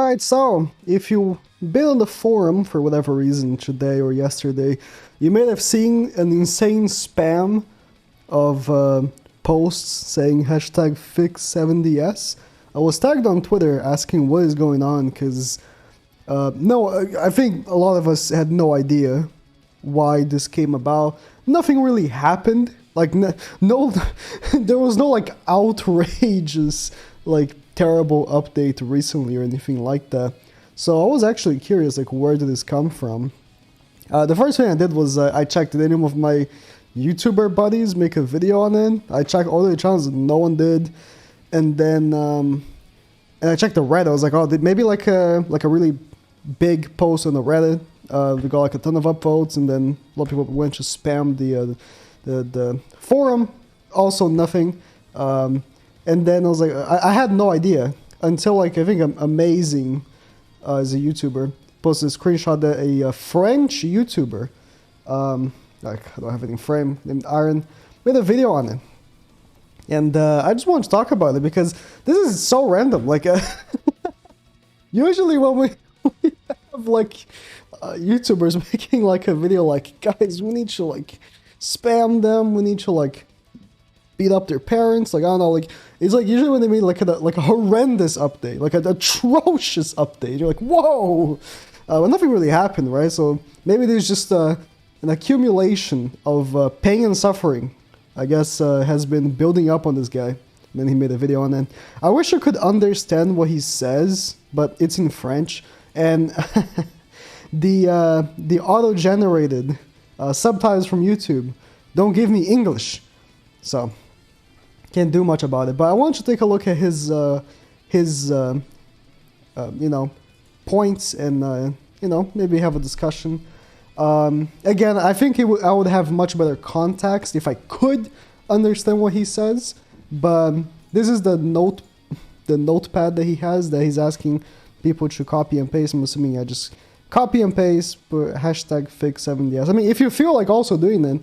Alright, so if you've been on the forum for whatever reason today or yesterday, you may have seen an insane spam of posts saying hashtag fix7ds. I was tagged on Twitter asking what is going on because I think a lot of us had no idea why this came about. Nothing really happened. Like no, there was no like outrageous like terrible update recently or anything like that. So I was actually curious, like, where did this come from? The first thing I did was I checked did any of my YouTuber buddies make a video on it. I checked all the channels and no one did. And then and I checked the Reddit. I was like, oh, maybe like a really big post on the Reddit. We got like a ton of upvotes, and then a lot of people went to spam the forum. Also nothing. And then I was like, I had no idea until like I think Amazing as a YouTuber posted a screenshot that a French YouTuber, like I don't have any frame, named Aaron, made a video on it. And I just wanted to talk about it because this is so random. Like usually when we have like YouTubers making like a video like, guys, we need to like spam them, we need to like beat up their parents, like I don't know, like it's like usually when they make like a horrendous update, like an atrocious update, you're like, whoa, nothing really happened, right? So maybe there's just an accumulation of pain and suffering, I guess, has been building up on this guy. And then he made a video on it. I wish I could understand what he says, but it's in French, and the auto-generated subtitles from YouTube don't give me English, so can't do much about it. But I want you to take a look at his points and maybe have a discussion. Again, I think I would have much better context if I could understand what he says. But this is the notepad that he has that he's asking people to copy and paste. I'm assuming I just copy and paste, but hashtag fix7ds. I mean, if you feel like also doing it,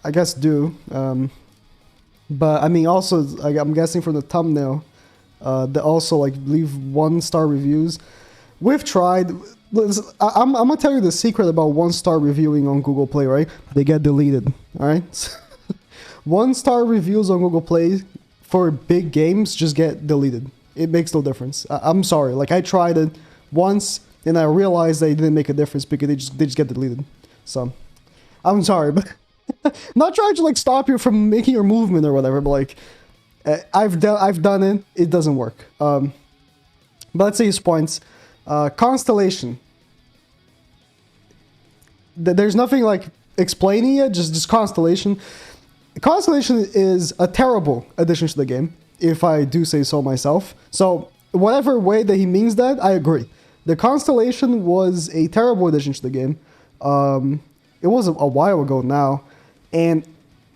I guess do. But I mean, also, I'm guessing from the thumbnail, they also like leave 1-star reviews. We've tried. I'm gonna tell you the secret about 1-star reviewing on Google Play, right? They get deleted. All right. 1-star reviews on Google Play for big games just get deleted. It makes no difference. I'm sorry. Like I tried it once and I realized that it didn't make a difference because they just get deleted. So I'm sorry, but. Not trying to like stop you from making your movement or whatever, but like I've done it. It doesn't work. But let's see his points. Constellation. There's nothing like explaining it. Just Constellation. Constellation is a terrible addition to the game, if I do say so myself. So whatever way that he means that, I agree. The Constellation was a terrible addition to the game. It was a while ago now. And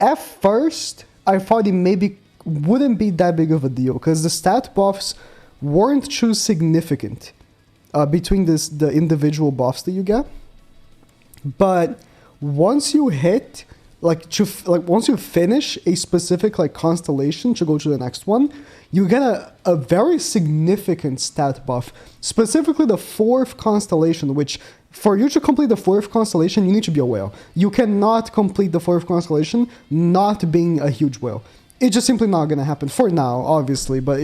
at first, I thought it maybe wouldn't be that big of a deal because the stat buffs weren't too significant between the individual buffs that you get. But once you hit, once you finish a specific like constellation to go to the next one, you get a very significant stat buff. Specifically the 4th constellation, which for you to complete the 4th constellation, you need to be a whale. You cannot complete the 4th constellation not being a huge whale. It's just simply not going to happen for now, obviously. But,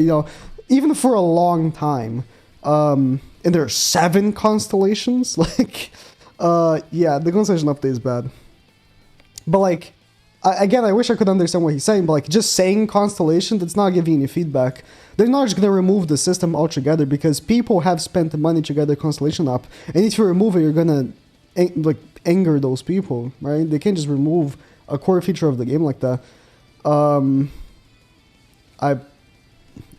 even for a long time. And there are 7 constellations. Yeah, the constellation update is bad. But, like, again, I wish I could understand what he's saying. But, like, just saying constellation, that's not giving any feedback. They're not just going to remove the system altogether because people have spent the money to get the constellation up. And if you remove it, you're going to anger those people, right? They can't just remove a core feature of the game like that.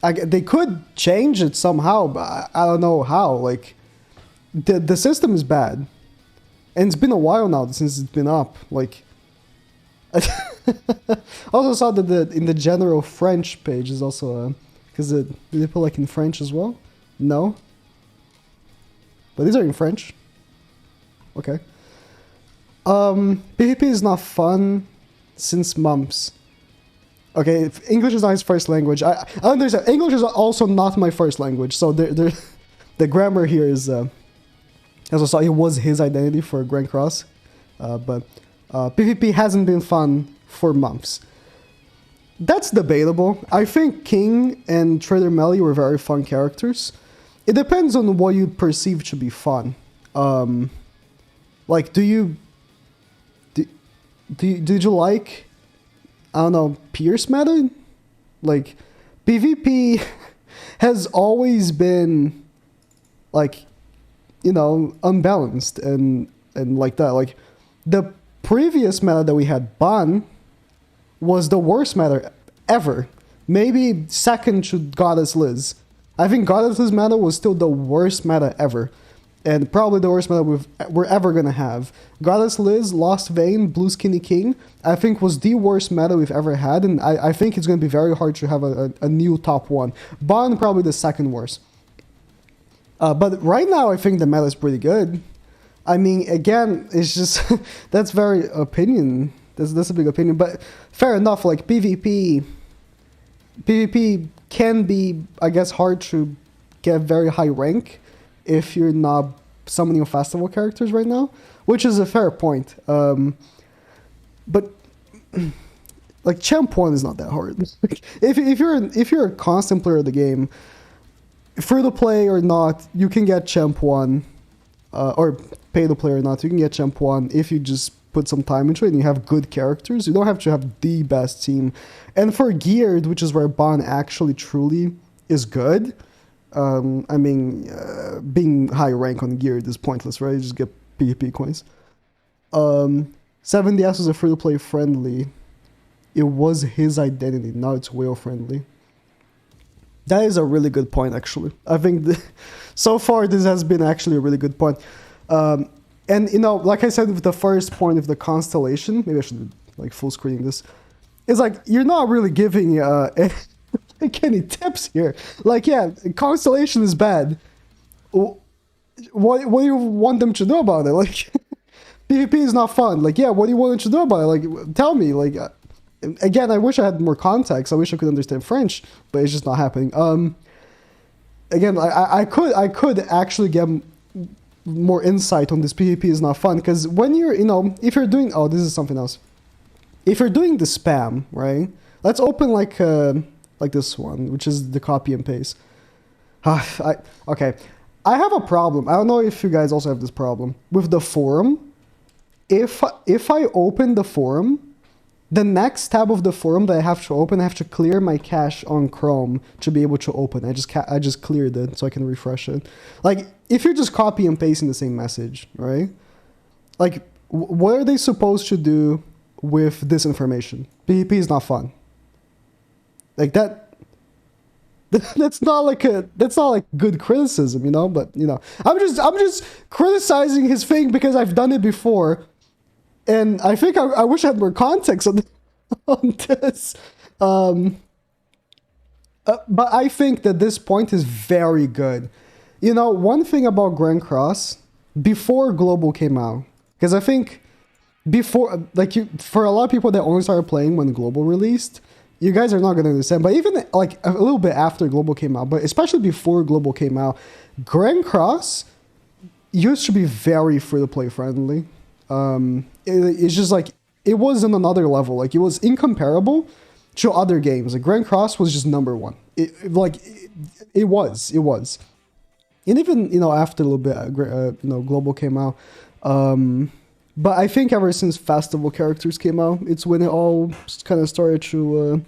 They could change it somehow, but I don't know how. Like, the system is bad. And it's been a while now since it's been up. Like, I also saw that in the general French page is also... Because did they put like in French as well? No. But these are in French. Okay. PvP is not fun since months. Okay, if English is not his first language. I understand. English is also not my first language, so the grammar here is, as I saw, it was his identity for Grand Cross, but PvP hasn't been fun for months. That's debatable. I think King and Trader Melly were very fun characters. It depends on what you perceive to be fun. Like, did you like, I don't know, Pierce meta? Like, PvP has always been, like, you know, unbalanced and like that. Like, the previous meta that we had, Ban, was the worst meta ever. Maybe second to Goddess Liz. I think Goddess Liz meta was still the worst meta ever. And probably the worst meta we're ever going to have. Goddess Liz, Lost Vein, Blue Skinny King, I think was the worst meta we've ever had. And I think it's going to be very hard to have a new top one. Bond, probably the second worst. But right now, I think the meta is pretty good. I mean, again, it's just, that's very opinion. That's a big opinion. But fair enough, like PvP can be, I guess, hard to get very high rank if you're not summoning festival characters right now, which is a fair point. But like Champ 1 is not that hard. if you're a constant player of the game, free to play or not, you can get Champ 1, or pay to play or not, you can get Champ 1 if you just put some time into it and you have good characters. You don't have to have the best team. And for Geared, which is where Bond actually truly is good, I mean, being high rank on Geared is pointless, right? You just get PvP coins. 7DS was a free-to-play friendly. It was his identity, now it's whale friendly. That is a really good point, actually. I think so far this has been actually a really good point. And, you know, like I said with the first point of the constellation, maybe I should be like full screening this. It's like, you're not really giving any tips here. Like, yeah, constellation is bad. What do you want them to do about it? Like, PvP is not fun. Like, yeah, what do you want them to do about it? Like, tell me. Like, again, I wish I had more context. I wish I could understand French, but it's just not happening. Again, I could actually get more insight on this. PvP is not fun because when you're, you know, if you're doing, oh, this is something else. If you're doing the spam, right? Let's open like this one, which is the copy and paste. Okay, I have a problem. I don't know if you guys also have this problem with the forum. If I open the forum, the next tab of the forum that I have to open, I have to clear my cache on Chrome to be able to open. I just cleared it so I can refresh it. Like, if you're just copy and pasting the same message, right? Like, what are they supposed to do with this information? PvP is not fun. Like that's not like good criticism, you know. But you know, I'm just criticizing his thing because I've done it before. And I think I wish I had more context on this. But I think that this point is very good. You know, one thing about Grand Cross, before Global came out, because I think before, like, for a lot of people that only started playing when Global released, you guys are not going to understand. But even like a little bit after Global came out, but especially before Global came out, Grand Cross used to be very free-to-play friendly. It's just like, it was on another level. Like, it was incomparable to other games. Like, Grand Cross was just number one. It was. And even, you know, after a little bit, you know, Global came out. But I think ever since Festival characters came out, it's when it all kind of started to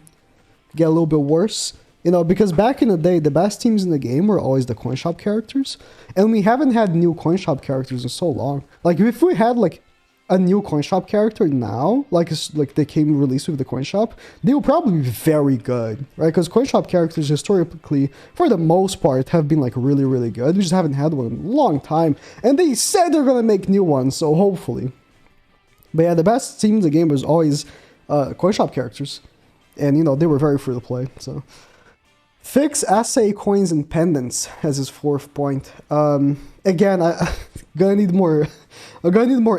get a little bit worse. You know, because back in the day, the best teams in the game were always the coin shop characters. And we haven't had new coin shop characters in so long. Like, if we had, like, a new coin shop character now, like they came released with the coin shop, they will probably be very good, right? Because coin shop characters historically, for the most part, have been like really, really good. We just haven't had one in a long time, and they said they're gonna make new ones, so hopefully. But yeah, the best team in the game was always coin shop characters, and you know, they were very free to play. So fix assay coins and pendants as his fourth point. Again, I'm gonna need more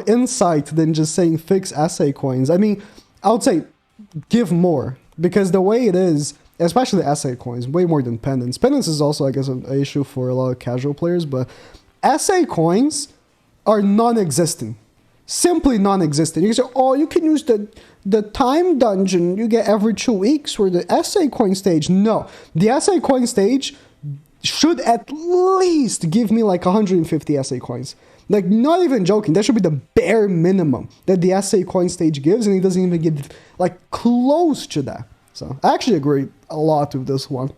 insight than just saying fix assay coins. I mean, I would say give more, because the way it is, especially essay coins, way more than pendants. Pendants is also, I guess, an issue for a lot of casual players, but essay coins are non-existent. Simply non-existent. You can say, oh, you can use the time dungeon you get every 2 weeks or the essay coin stage. No, the essay coin stage should at least give me like 150 essay coins. Like, not even joking, that should be the bare minimum that the essay coin stage gives, and it doesn't even get like close to that. So I actually agree a lot with this one.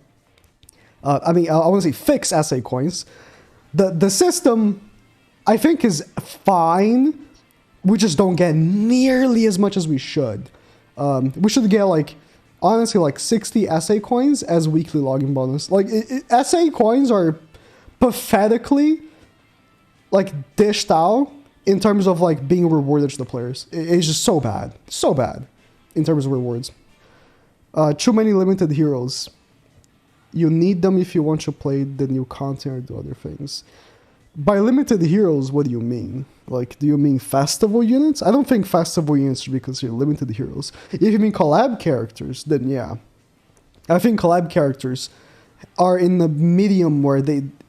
I want to say fix essay coins. The system, I think, is fine. We just don't get nearly as much as we should. We should get like, honestly, like 60 essay coins as weekly login bonus. Like, essay coins are pathetically like dished out in terms of like being rewarded to the players. It's just so bad in terms of rewards. Too many limited heroes. You need them if you want to play the new content or do other things. By limited heroes, what do you mean? Like, do you mean festival units? I don't think festival units should be considered limited heroes. If you mean collab characters, then yeah. I think collab characters are in the medium where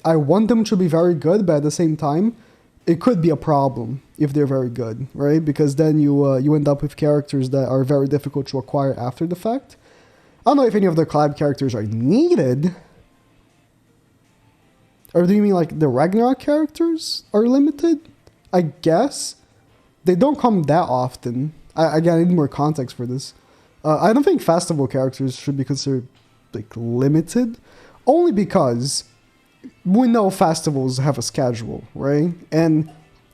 I want them to be very good, but at the same time, it could be a problem if they're very good, right? Because then you end up with characters that are very difficult to acquire after the fact. I don't know if any of the collab characters are needed. Or do you mean like the Ragnarok characters are limited? I guess. They don't come that often. Again, I need more context for this. I don't think festival characters should be considered like limited. Only because we know festivals have a schedule, right? And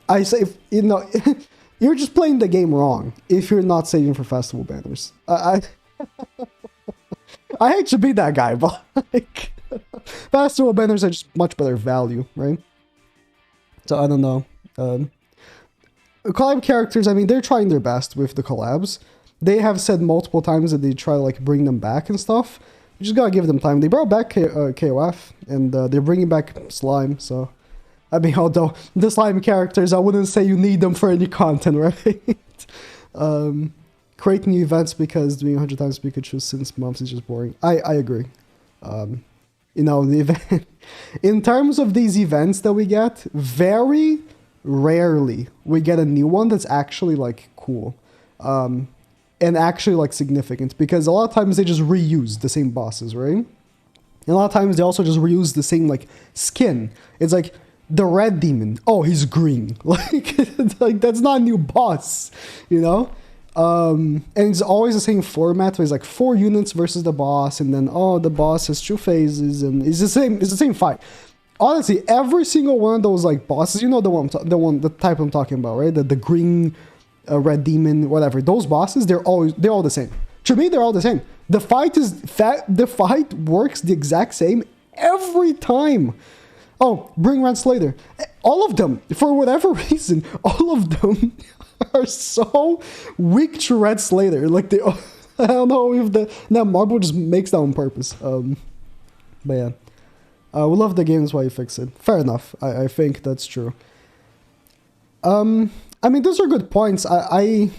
I say, you're just playing the game wrong if you're not saving for festival banners. I hate to be that guy, but like, festival banners are just much better value, right? So I don't know. Collab characters, I mean, they're trying their best with the collabs. They have said multiple times that they try to like bring them back and stuff. You just gotta give them time. They brought back KOF, and they're bringing back Slime, so... I mean, although the Slime characters, I wouldn't say you need them for any content, right? Create new events because doing 100 times Pikachu since months is just boring. I agree. The event... in terms of these events that we get, very rarely we get a new one that's actually, like, cool. And actually, like, significant, because a lot of times they just reuse the same bosses, right? And a lot of times they also just reuse the same, like, skin. It's like, the red demon, oh, he's green. Like, that's not a new boss, you know? And it's always the same format, where it's like 4 units versus the boss, and then, oh, the boss has 2 phases, and it's the same fight. Honestly, every single one of those, like, bosses, you know the type I'm talking about, right? The green... red demon, whatever. Those bosses, they're all the same. To me, they're all the same. The fight works the exact same every time. Oh, bring Red Slater. All of them, for whatever reason, all of them are so weak to Red Slater. Like, they, I don't know if that Marble just makes that on purpose. But yeah, we love the games while you fix it. Fair enough. I think that's true. I mean, those are good points. I'm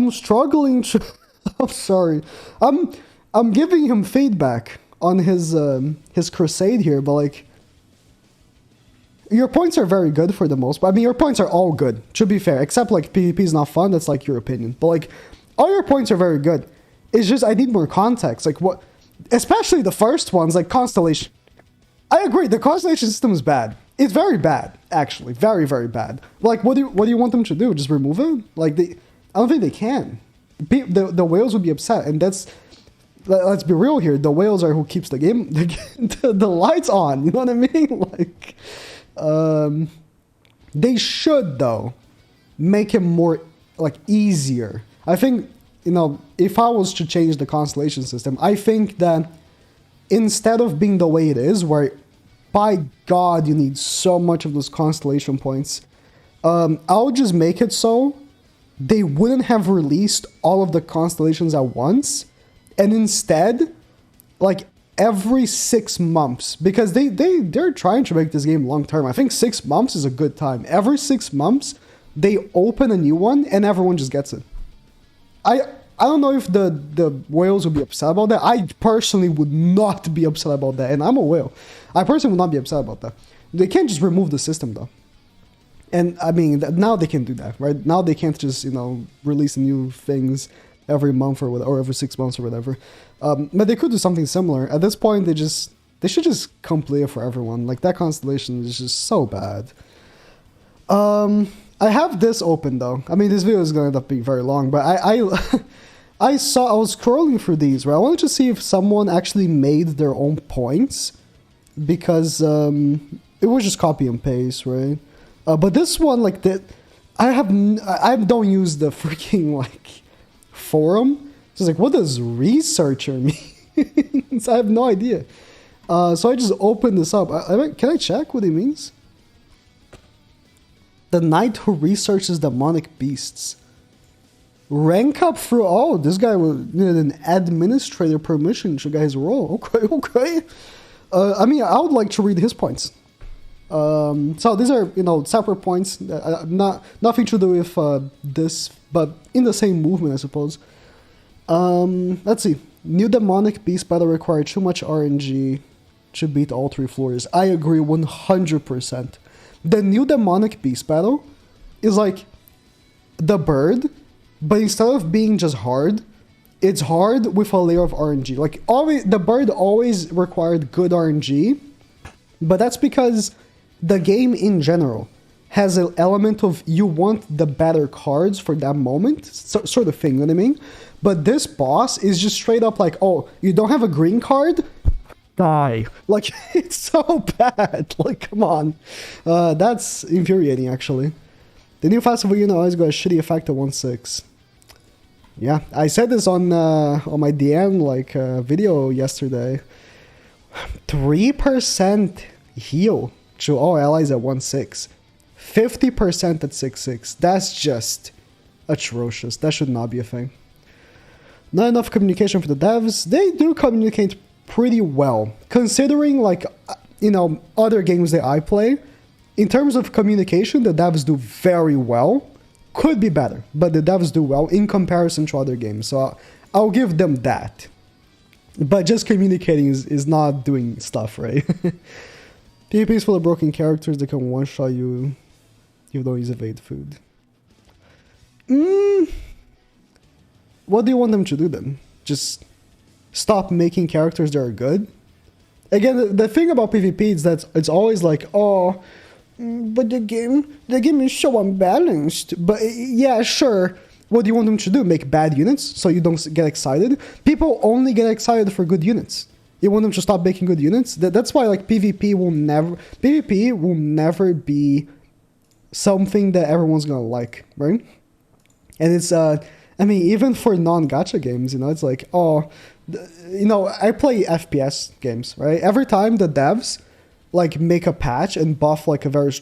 struggling to... I'm sorry. I'm giving him feedback on his crusade here, but like... Your points are very good for the most part. I mean, your points are all good, to be fair. Except like PvP is not fun, that's like your opinion. But like, all your points are very good. It's just, I need more context. Like what... Especially the first ones, like Constellation. I agree, the Constellation system is bad. It's very bad, actually. Very, very bad. Like, what do you want them to do? Just remove it? Like, I don't think they can. The whales would be upset, and that's... Let's be real here. The whales are who keeps the game... the lights on, you know what I mean? Like, they should, though, make it more, like, easier. I think, if I was to change the Constellation system, I think that instead of being the way it is, where... By God, you need so much of those constellation points. I'll just make it so they wouldn't have released all of the constellations at once, and instead, like every 6 months, because they're trying to make this game long term. I think 6 months is a good time. Every 6 months, they open a new one, and everyone just gets it. I don't know if the whales would be upset about that. I personally would not be upset about that, and I'm a whale. I personally would not be upset about that. They can't just remove the system though. And I mean, now they can do that, right? Now they can't just, release new things every month or every 6 months or whatever. But they could do something similar. At this point, they should just complete it for everyone. Like, that constellation is just so bad. I have this open though. I mean, this video is going to end up being very long, but I was scrolling through these, right? I wanted to see if someone actually made their own points, because it was just copy and paste, right? But this one, like, I don't use the freaking, like, forum. So it's like, what does researcher mean? So I have no idea. So I just opened this up. Can I check what it means? The knight who researches demonic beasts. Rank up through... Oh, this guy needed an administrator permission to get his role. Okay. I mean, I would like to read his points. So these are, separate points. Nothing to do with this, but in the same movement, I suppose. Let's see. New demonic beast battle require too much RNG to beat all 3 floors. I agree 100%. The new demonic beast battle is like the bird, but instead of being just hard, it's hard with a layer of RNG. Like, the bird always required good RNG, but that's because the game in general has an element of you want the better cards for that moment, sort of thing, you know what I mean? But this boss is just straight up like, oh, you don't have a green card? Die. Like, it's so bad. Like, come on. That's infuriating, actually. The new festival always got a shitty effect at 1/6. Yeah, I said this on my DM video yesterday. 3% heal to all allies at 1/6. 50% at 6/6. That's just atrocious. That should not be a thing. Not enough communication for the devs. They do communicate pretty well, considering other games that I play. In terms of communication, the devs do very well. Could be better, but the devs do well in comparison to other games, so I'll give them that. But just communicating is not doing stuff, right? PvP is full of broken characters that can one-shot you don't use evade food. What do you want them to do then? Just stop making characters that are good? Again, the thing about PvP is that it's always like, oh, but the game is so unbalanced. But yeah, sure. What do you want them to do? Make bad units so you don't get excited? People only get excited for good units. You want them to stop making good units? That's why PvP will never be something that everyone's gonna like, right? And it's even for non-gacha games, it's like, oh, I play FPS games, right? Every time the devs make a patch and buff a very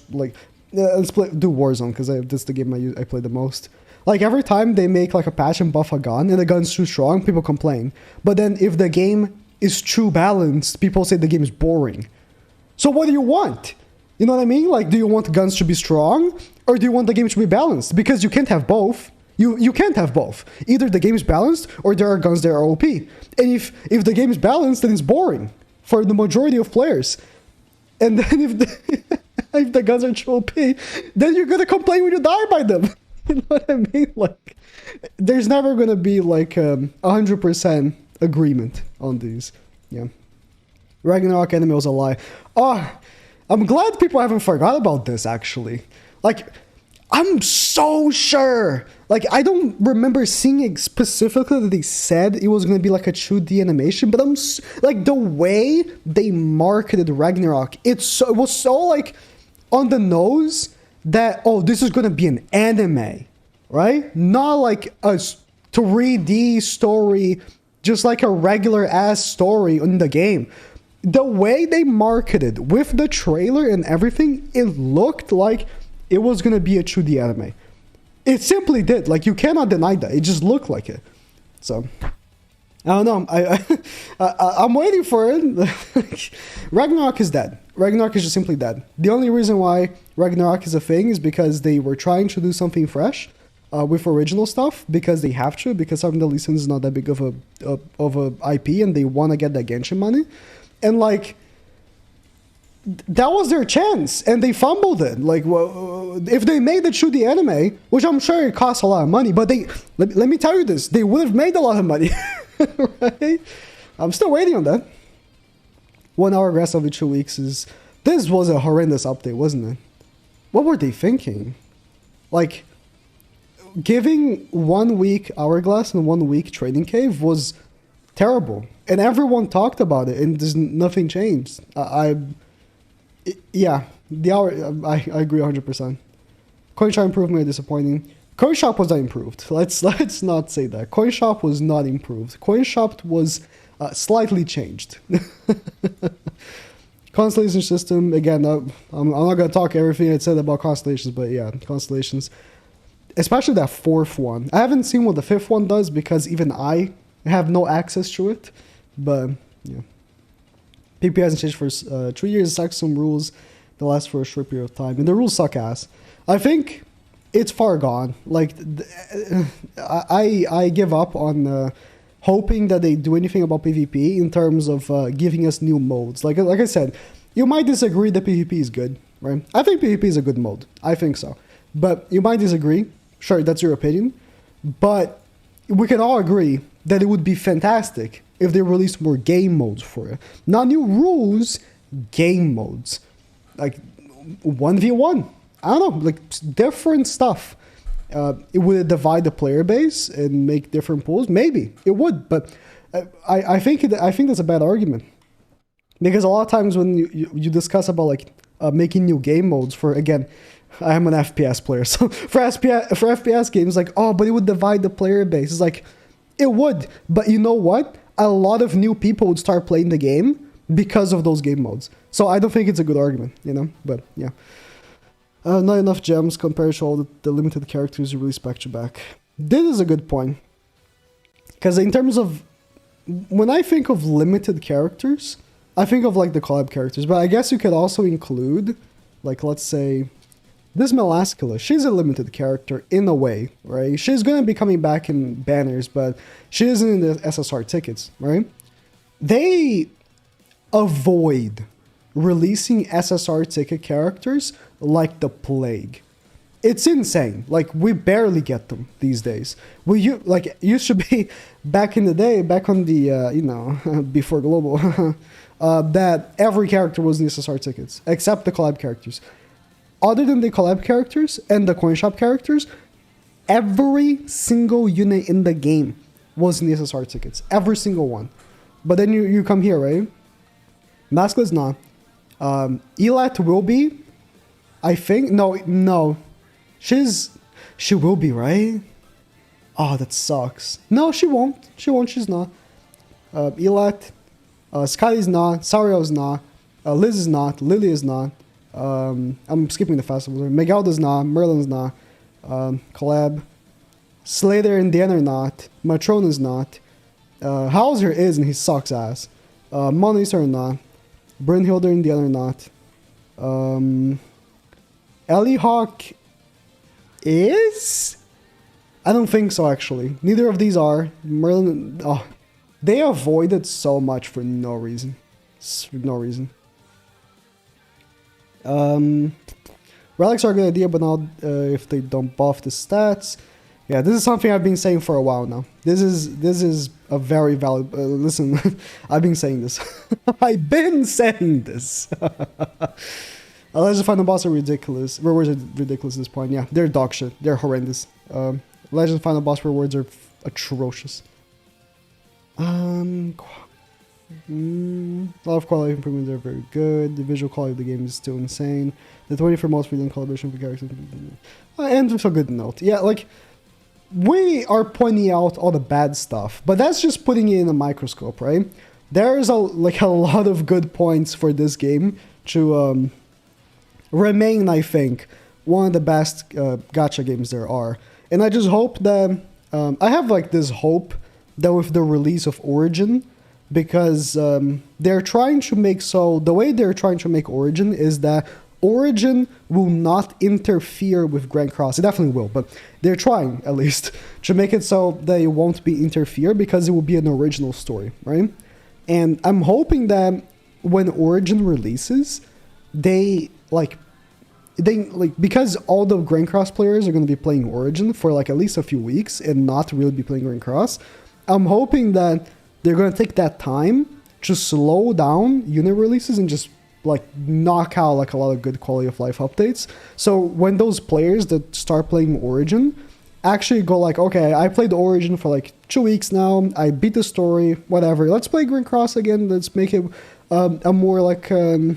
let's do Warzone, because that's the game I play the most. Every time they make a patch and buff a gun and the gun's too strong, people complain. But then if the game is too balanced, people say the game is boring. So what do you want? You know what I mean? Do you want guns to be strong, or do you want the game to be balanced? Because you can't have both. You can't have both. Either the game is balanced or there are guns that are OP. And if the game is balanced, then it's boring for the majority of players. And then if the guns are too OP, then you're gonna complain when you die by them. You know what I mean? There's never gonna be 100% agreement on these. Yeah. Ragnarok enemy was a lie. Oh, I'm glad people haven't forgot about this, actually. I'm so sure. I don't remember seeing it specifically that they said it was going to be a 2D animation, but the way they marketed Ragnarok, it was so on the nose that, oh, this is going to be an anime, right? Not a 3D story, just a regular ass story in the game. The way they marketed with the trailer and everything, it looked like it was going to be a 2D anime. It simply did. You cannot deny that. It just looked like it. So, I don't know. I'm waiting for it. Ragnarok is dead. Ragnarok is just simply dead. The only reason why Ragnarok is a thing is because they were trying to do something fresh. with original stuff because they have to, because some of the license is not that big of a IP and they want to get that Genshin money. And like, that was their chance and they fumbled it. Like, well, if they made the 2D anime, which I'm sure it costs a lot of money, but let me tell you this, they would have made a lot of money. Right? I'm still waiting on that. 1 hour rest every 2 weeks this was a horrendous update, wasn't it? What were they thinking? Like, giving 1 week Hourglass and 1 week Trading Cave was terrible. And everyone talked about it and nothing changed. Yeah, I agree 100%. CoinShop improvement are disappointing. CoinShop was not improved. Let's not say that. CoinShop was not improved. CoinShop was slightly changed. Constellation system, again, I'm not going to talk everything I said about constellations, but yeah, constellations. Especially that 4th one. I haven't seen what the 5th one does because even I have no access to it. But, yeah. PvP hasn't changed for 3 years. It's some rules that last for a short period of time. And the rules suck ass. I think it's far gone. Like, I give up on hoping that they do anything about PvP in terms of giving us new modes. Like I said, you might disagree that PvP is good, right? I think PvP is a good mode. I think so. But you might disagree. Sure, that's your opinion. But we can all agree that it would be fantastic if they released more game modes for it. Not new rules, game modes. Like 1v1. I don't know, like different stuff. It would divide the player base and make different pools. Maybe it would, but I think that's a bad argument because a lot of times when you discuss about like making new game modes for, again, I am an FPS player, so for FPS games, like, oh, but it would divide the player base. It's like, it would, but you know what? A lot of new people would start playing the game because of those game modes. So I don't think it's a good argument, you know. But yeah. Not enough gems compared to all the limited characters you release back to back. This is a good point. Because in terms of... When I think of limited characters, I think of like the collab characters. But I guess you could also include, like, let's say... This Melascula, she's a limited character in a way, right? She's going to be coming back in banners, but she isn't in the SSR tickets, right? They avoid releasing SSR ticket characters like the plague. It's insane. Like, we barely get them these days. It used to be back in the day, back on the, before Global, that every character was in the SSR tickets, except the collab characters. Other than the collab characters and the coin shop characters, every single unit in the game was in the SSR tickets. Every single one. But then you come here, right? Mascula's not. Elat will be, I think. No. She will be, right? Oh, that sucks. No, she won't. She's not. Elat. Skyly's not. Sariel's not. Liz is not. Lily is not. I'm skipping the festivals. Megalda's not. Merlin's not. Collab. Slater and Dan are not. Matrona's not. Hauser is, and he sucks ass. Mona Lisa are not. Brynhilde and Dan are not. Ellie Hawk is? I don't think so, actually. Neither of these are. Merlin... Oh, they avoided so much for no reason. For no reason. Relics are a good idea, but not if they don't buff the stats. Yeah, this is something I've been saying for a while now. This is a very valid... listen, I've been saying this. I've been saying this. Legend Final Boss are ridiculous. Rewards are ridiculous at this point. Yeah, they're dog shit. They're horrendous. Legend Final Boss rewards are atrocious. A lot of quality improvements are very good. The visual quality of the game is still insane. The 20 for most freedom collaboration for characters. And with a good note. Yeah, like, we are pointing out all the bad stuff, but that's just putting it in a microscope, right? There's a lot of good points for this game to remain, I think, one of the best gacha games there are. And I just hope that... I have, like, this hope that with the release of Origin, because they're trying to make... So, the way they're trying to make Origin is that Origin will not interfere with Grand Cross. It definitely will, but they're trying, at least, to make it so that it won't be interfere because it will be an original story, right? And I'm hoping that when Origin releases, because all the Grand Cross players are going to be playing Origin for like at least a few weeks and not really be playing Grand Cross, I'm hoping that they're going to take that time to slow down unit releases and just like knock out like a lot of good quality of life updates. So when those players that start playing Origin actually go like, okay, I played Origin for like 2 weeks now, I beat the story, whatever, let's play Grand Cross again, let's make it a more like a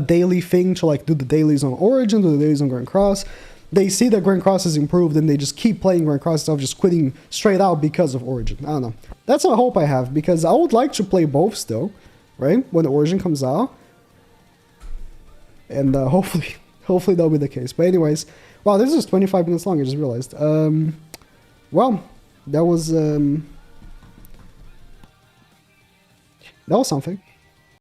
daily thing to like do the dailies on Origin, do the dailies on Grand Cross. They see that Grand Cross has improved and they just keep playing Grand Cross instead of just quitting straight out because of Origin. I don't know. That's a hope I have, because I would like to play both still, right? When Origin comes out. And hopefully that'll be the case. But anyways, wow, this is 25 minutes long, I just realized. Well, that was something.